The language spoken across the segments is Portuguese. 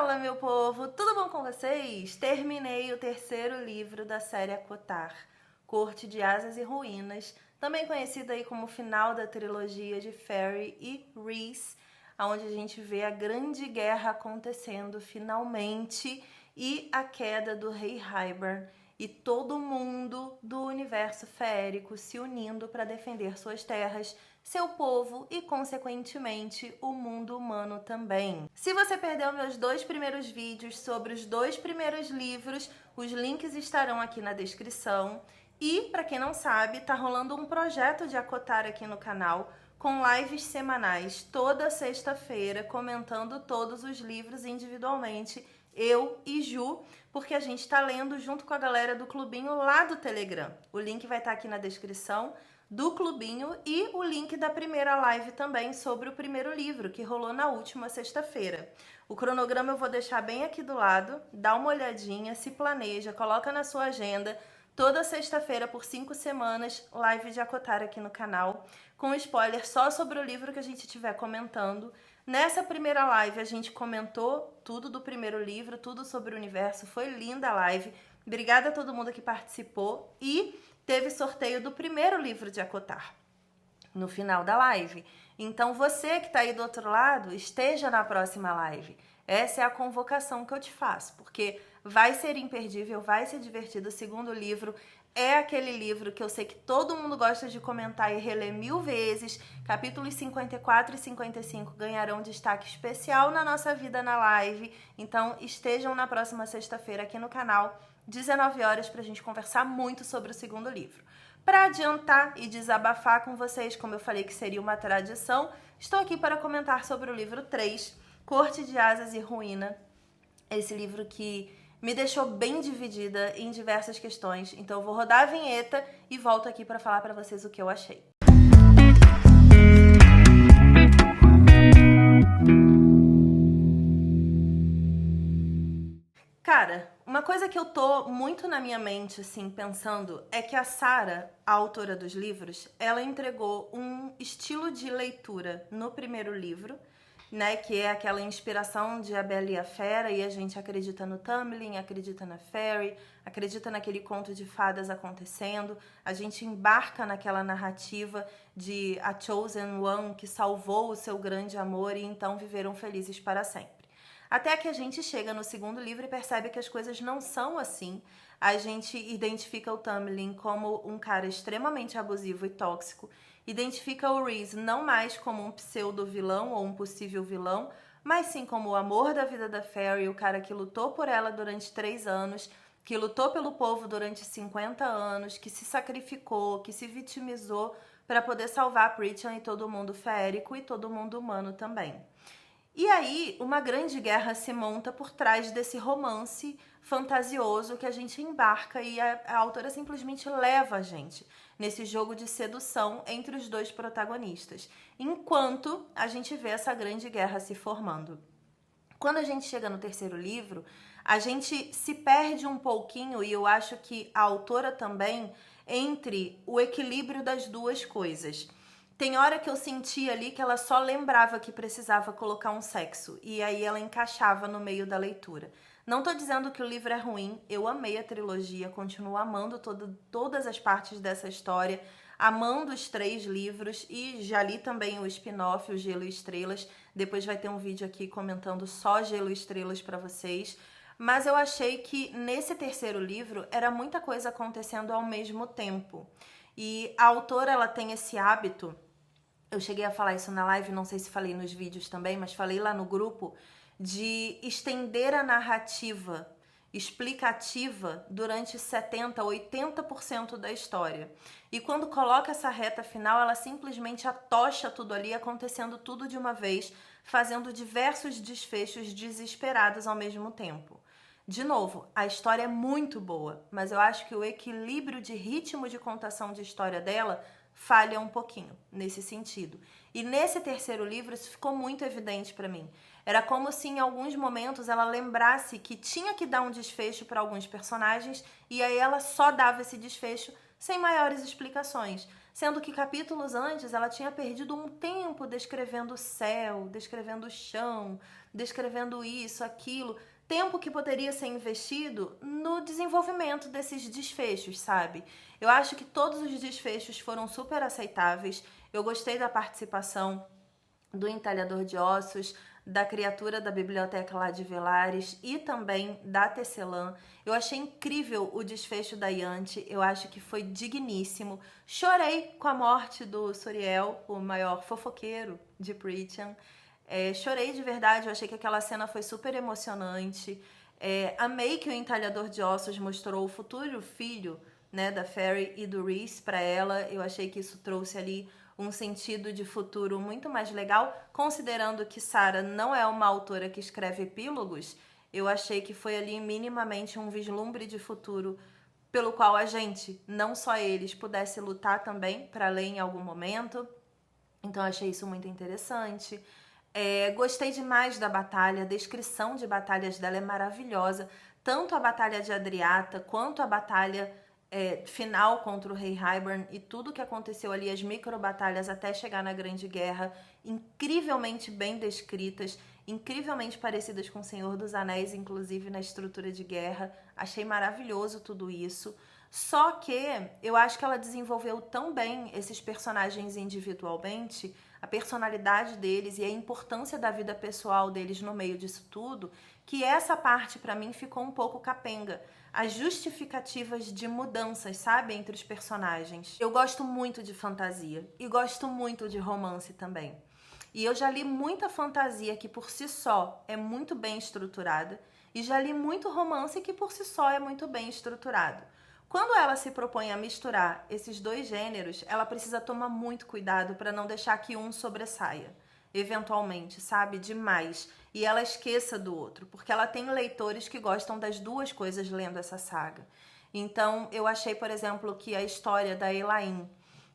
Fala, meu povo! Tudo bom com vocês? Terminei o terceiro livro da série ACOTAR, Corte de Asas e Ruínas, também conhecida aí como final da trilogia de Fairy e Rhys, onde a gente vê a grande guerra acontecendo finalmente e a queda do rei Hybern e todo mundo do universo férico se unindo para defender suas terras, seu povo e, consequentemente, o mundo humano também. Se você perdeu meus dois primeiros vídeos sobre os dois primeiros livros, os links estarão aqui na descrição. E, para quem não sabe, tá rolando um projeto de ACOTAR aqui no canal, com lives semanais toda sexta-feira, comentando todos os livros individualmente, eu e Ju, porque a gente tá lendo junto com a galera do clubinho lá do Telegram. O link vai estar aqui na descrição do clubinho e o link da primeira live também sobre o primeiro livro, que rolou na última sexta-feira. O cronograma eu vou deixar bem aqui do lado, dá uma olhadinha, se planeja, coloca na sua agenda. Toda sexta-feira, por 5 semanas, live de ACOTAR aqui no canal, com spoiler só sobre o livro que a gente estiver comentando. Nessa primeira live, a gente comentou tudo do primeiro livro, tudo sobre o universo. Foi linda a live. Obrigada a todo mundo que participou. E teve sorteio do primeiro livro de ACOTAR no final da live. Então, você que está aí do outro lado, esteja na próxima live. Essa é a convocação que eu te faço, porque vai ser imperdível, vai ser divertido. O segundo livro é aquele livro que eu sei que todo mundo gosta de comentar e reler 1000 vezes. Capítulos 54 e 55 ganharão destaque especial na nossa vida na live. Então, estejam na próxima sexta-feira aqui no canal, 19 horas, para a gente conversar muito sobre o segundo livro. Para adiantar e desabafar com vocês, como eu falei que seria uma tradição, estou aqui para comentar sobre o livro 3, Corte de Asas e Ruína. Esse livro que me deixou bem dividida em diversas questões. Então eu vou rodar a vinheta e volto aqui para falar para vocês o que eu achei. Cara, uma coisa que eu tô muito na minha mente, assim, pensando, é que a Sarah, a autora dos livros, ela entregou um estilo de leitura no primeiro livro, né, que é aquela inspiração de A Bela e a Fera, e a gente acredita no Tamlin, acredita na Fairy, acredita naquele conto de fadas acontecendo, a gente embarca naquela narrativa de a Chosen One que salvou o seu grande amor e então viveram felizes para sempre. Até que a gente chega no segundo livro e percebe que as coisas não são assim. A gente identifica o Tamlin como um cara extremamente abusivo e tóxico, identifica o Rhys não mais como um pseudo-vilão ou um possível vilão, mas sim como o amor da vida da Fairy, o cara que lutou por ela durante 3 anos, que lutou pelo povo durante 50 anos, que se sacrificou, que se vitimizou para poder salvar Pritchard e todo mundo férico e todo mundo humano também. E aí, uma grande guerra se monta por trás desse romance fantasioso que a gente embarca e a autora simplesmente leva a gente nesse jogo de sedução entre os dois protagonistas, enquanto a gente vê essa grande guerra se formando. Quando a gente chega no terceiro livro, a gente se perde um pouquinho, e eu acho que a autora também, entre o equilíbrio das duas coisas. Tem hora que eu senti ali que ela só lembrava que precisava colocar um sexo, e aí ela encaixava no meio da leitura. Não tô dizendo que o livro é ruim, eu amei a trilogia, continuo amando todas as partes dessa história, amando os 3 livros, e já li também o spin-off, o Gelo e Estrelas. Depois vai ter um vídeo aqui comentando só Gelo e Estrelas para vocês. Mas eu achei que nesse terceiro livro era muita coisa acontecendo ao mesmo tempo. E a autora, ela tem esse hábito. Eu cheguei a falar isso na live, não sei se falei nos vídeos também, mas falei lá no grupo, de estender a narrativa explicativa durante 70%, 80% da história. E quando coloca essa reta final, ela simplesmente atocha tudo ali, acontecendo tudo de uma vez, fazendo diversos desfechos desesperados ao mesmo tempo. De novo, a história é muito boa, mas eu acho que o equilíbrio de ritmo de contação de história dela falha um pouquinho nesse sentido. E nesse terceiro livro isso ficou muito evidente para mim. Era como se em alguns momentos ela lembrasse que tinha que dar um desfecho para alguns personagens e aí ela só dava esse desfecho sem maiores explicações. sendo que capítulos antes ela tinha perdido um tempo descrevendo o céu, descrevendo o chão, descrevendo isso, aquilo, tempo que poderia ser investido no desenvolvimento desses desfechos, sabe? Eu acho que todos os desfechos foram super aceitáveis. Eu gostei da participação do entalhador de ossos, da criatura da biblioteca lá de Velares e também da Tecelã. Eu achei incrível o desfecho da Yanti, eu acho que foi digníssimo. Chorei com a morte do Suriel, o maior fofoqueiro de Pritchard. Chorei de verdade, eu achei que aquela cena foi super emocionante. Amei que o entalhador de ossos mostrou o futuro filho, né, da Fairy e do Rhys para ela. Eu achei que isso trouxe ali um sentido de futuro muito mais legal, considerando que Sarah não é uma autora que escreve epílogos. Eu achei que foi ali minimamente um vislumbre de futuro pelo qual a gente, não só eles, pudesse lutar também para ler em algum momento. Então achei isso muito interessante. Gostei demais da batalha, a descrição de batalhas dela é maravilhosa. Tanto a batalha de Adriata, quanto a batalha final contra o Rei Hybern e tudo que aconteceu ali, as micro-batalhas até chegar na Grande Guerra, incrivelmente bem descritas, incrivelmente parecidas com o Senhor dos Anéis, inclusive na estrutura de guerra. Achei maravilhoso tudo isso. Só que eu acho que ela desenvolveu tão bem esses personagens individualmente, a personalidade deles e a importância da vida pessoal deles no meio disso tudo, que essa parte pra mim ficou um pouco capenga. As justificativas de mudanças, sabe, entre os personagens. Eu gosto muito de fantasia e gosto muito de romance também. E eu já li muita fantasia que por si só é muito bem estruturada e já li muito romance que por si só é muito bem estruturado. Quando ela se propõe a misturar esses dois gêneros, ela precisa tomar muito cuidado para não deixar que um sobressaia, eventualmente, sabe? Demais. E ela esqueça do outro, porque ela tem leitores que gostam das duas coisas lendo essa saga. Então, eu achei, por exemplo, que a história da Elaine,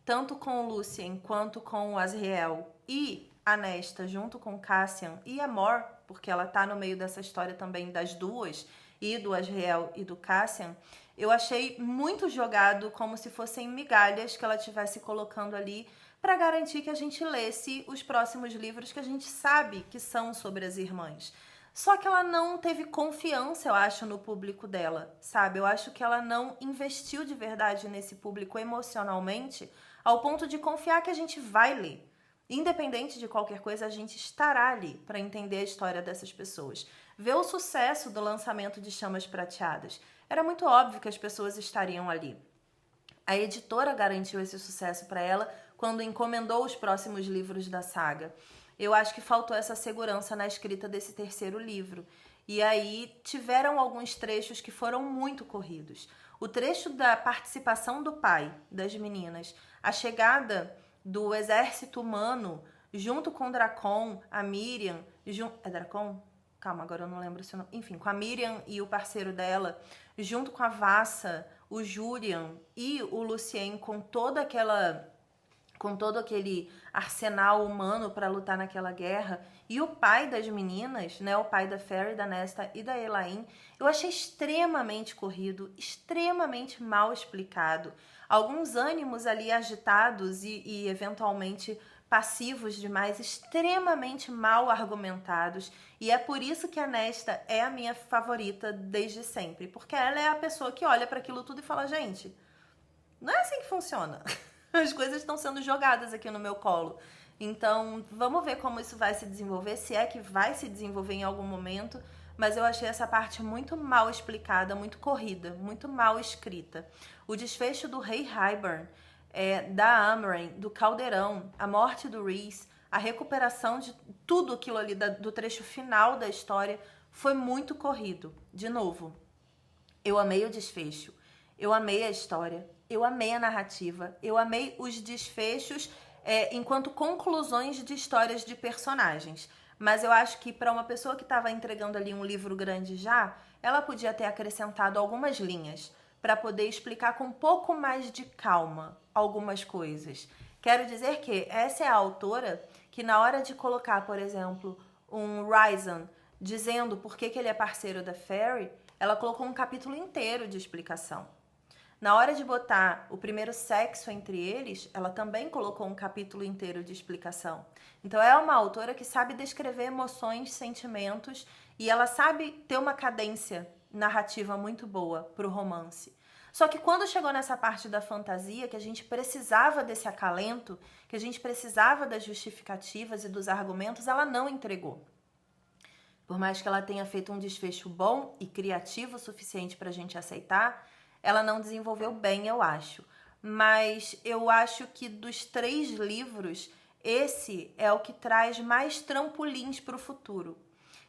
tanto com o Lucien quanto com o Azriel e a Nesta, junto com Cassian e a Mor, porque ela tá no meio dessa história também das duas, e do Azriel e do Cassian, eu achei muito jogado, como se fossem migalhas que ela estivesse colocando ali para garantir que a gente lesse os próximos livros que a gente sabe que são sobre as irmãs. Só que ela não teve confiança, eu acho, no público dela, sabe? Eu acho que ela não investiu de verdade nesse público emocionalmente, ao ponto de confiar que a gente vai ler. Independente de qualquer coisa, a gente estará ali para entender a história dessas pessoas. Ver o sucesso do lançamento de Chamas Prateadas. Era muito óbvio que as pessoas estariam ali. A editora garantiu esse sucesso para ela quando encomendou os próximos livros da saga. Eu acho que faltou essa segurança na escrita desse terceiro livro. E aí tiveram alguns trechos que foram muito corridos. O trecho da participação do pai das meninas, a chegada do exército humano junto com Dracon, a Miriam... É Dracon? Calma, agora eu não lembro se o nome... Enfim, com a Miriam e o parceiro dela, junto com a Vassa, o Jurian e o Lucien, com todo aquele arsenal humano para lutar naquela guerra, e o pai das meninas, né, o pai da Fairy, da Nesta e da Elaine, eu achei extremamente corrido, extremamente mal explicado. Alguns ânimos ali agitados e eventualmente passivos demais, extremamente mal argumentados, e é por isso que a Nesta é a minha favorita desde sempre, porque ela é a pessoa que olha para aquilo tudo e fala, gente, não é assim que funciona. As coisas estão sendo jogadas aqui no meu colo. Então, vamos ver como isso vai se desenvolver, se é que vai se desenvolver em algum momento, mas eu achei essa parte muito mal explicada, muito corrida, muito mal escrita. O desfecho do Rei Hybern, da Amren, do Caldeirão, a morte do Rhys, a recuperação de tudo aquilo ali do trecho final da história foi muito corrido. De novo, eu amei o desfecho, eu amei a história, eu amei a narrativa, eu amei os desfechos enquanto conclusões de histórias de personagens. Mas eu acho que para uma pessoa que estava entregando ali um livro grande já, ela podia ter acrescentado algumas linhas para poder explicar com um pouco mais de calma algumas coisas. Quero dizer que essa é a autora que na hora de colocar, por exemplo, um Rhysand dizendo por que ele é parceiro da Fairy, ela colocou um capítulo inteiro de explicação. Na hora de botar o primeiro sexo entre eles, ela também colocou um capítulo inteiro de explicação. Então é uma autora que sabe descrever emoções, sentimentos, e ela sabe ter uma cadência narrativa muito boa pro romance. Só que quando chegou nessa parte da fantasia, que a gente precisava desse acalento, que a gente precisava das justificativas e dos argumentos, ela não entregou. Por mais que ela tenha feito um desfecho bom e criativo o suficiente pra gente aceitar, ela não desenvolveu bem, eu acho. Mas eu acho que dos 3 livros, esse é o que traz mais trampolins pro futuro.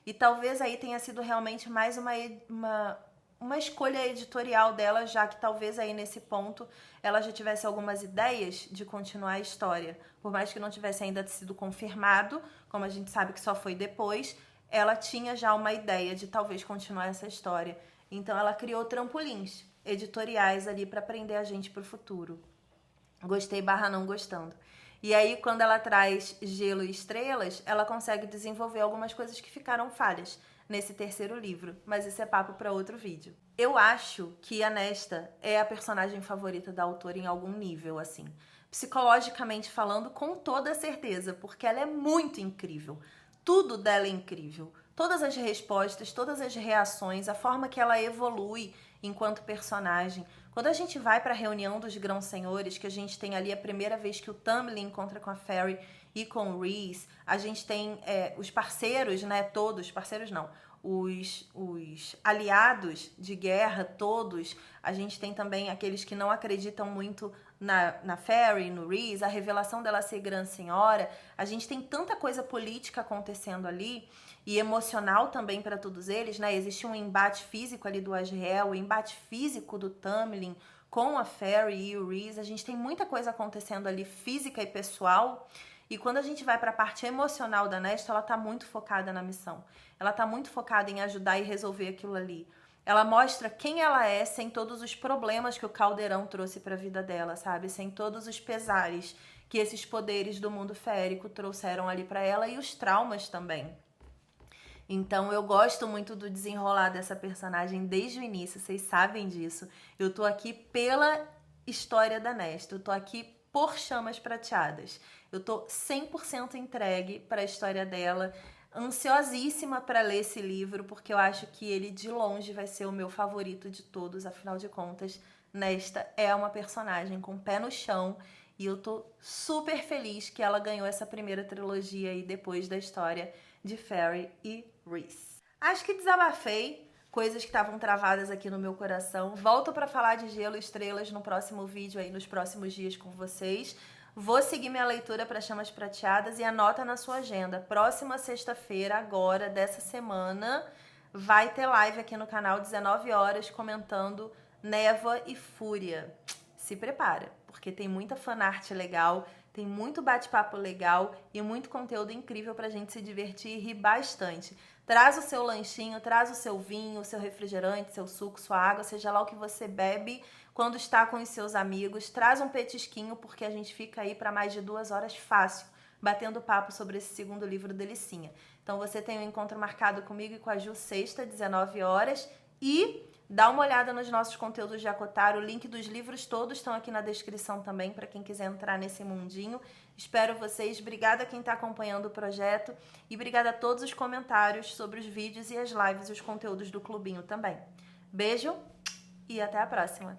E talvez aí tenha sido realmente mais uma escolha editorial dela, já que talvez aí nesse ponto ela já tivesse algumas ideias de continuar a história. Por mais que não tivesse ainda sido confirmado, como a gente sabe que só foi depois, ela tinha já uma ideia de talvez continuar essa história. Então ela criou trampolins editoriais ali para prender a gente pro futuro. Gostei / não gostando. E aí, quando ela traz Gelo e Estrelas, ela consegue desenvolver algumas coisas que ficaram falhas nesse terceiro livro, mas isso é papo para outro vídeo. Eu acho que a Nesta é a personagem favorita da autora em algum nível, assim. Psicologicamente falando, com toda certeza, porque ela é muito incrível. Tudo dela é incrível. Todas as respostas, todas as reações, a forma que ela evolui enquanto personagem. Quando a gente vai para a reunião dos Grão-Senhores, que a gente tem ali a primeira vez que o Tamlin encontra com a Fairy e com o Rhys, a gente tem os parceiros, né, todos, parceiros não, os aliados de guerra todos, a gente tem também aqueles que não acreditam muito na Fairy, no Rhys, a revelação dela ser Grã-Senhora, a gente tem tanta coisa política acontecendo ali, e emocional também para todos eles, né? Existe um embate físico ali do Asriel, o embate físico do Tamlin com a Fairy e o Rhys, a gente tem muita coisa acontecendo ali, física e pessoal, e quando a gente vai para a parte emocional da Nesta, ela tá muito focada na missão, ela tá muito focada em ajudar e resolver aquilo ali. Ela mostra quem ela é sem todos os problemas que o Caldeirão trouxe para a vida dela, sabe? Sem todos os pesares que esses poderes do mundo férico trouxeram ali para ela e os traumas também. Então eu gosto muito do desenrolar dessa personagem desde o início, vocês sabem disso. Eu tô aqui pela história da Nesta, eu tô aqui por Chamas Prateadas. Eu tô 100% entregue para a história dela, ansiosíssima para ler esse livro, porque eu acho que ele de longe vai ser o meu favorito de todos, afinal de contas, Nesta é uma personagem com pé no chão e eu tô super feliz que ela ganhou essa primeira trilogia aí depois da história de Fairy e Rhys. Acho que desabafei coisas que estavam travadas aqui no meu coração. Volto para falar de Gelo e Estrelas no próximo vídeo aí, nos próximos dias com vocês. Vou seguir minha leitura para Chamas Prateadas e anota na sua agenda. Próxima sexta-feira, agora, dessa semana, vai ter live aqui no canal, 19 horas, comentando Névoa e Fúria. Se prepara, porque tem muita fanart legal, tem muito bate-papo legal e muito conteúdo incrível pra gente se divertir e rir bastante. Traz o seu lanchinho, traz o seu vinho, o seu refrigerante, seu suco, sua água, seja lá o que você bebe quando está com os seus amigos. Traz um petisquinho, porque a gente fica aí para mais de 2 horas fácil, batendo papo sobre esse segundo livro delicinha. Então você tem um encontro marcado comigo e com a Ju sexta, 19 horas, e dá uma olhada nos nossos conteúdos de Acotaro, o link dos livros todos estão aqui na descrição também, para quem quiser entrar nesse mundinho. Espero vocês, obrigada a quem está acompanhando o projeto e obrigada a todos os comentários sobre os vídeos e as lives e os conteúdos do Clubinho também. Beijo e até a próxima!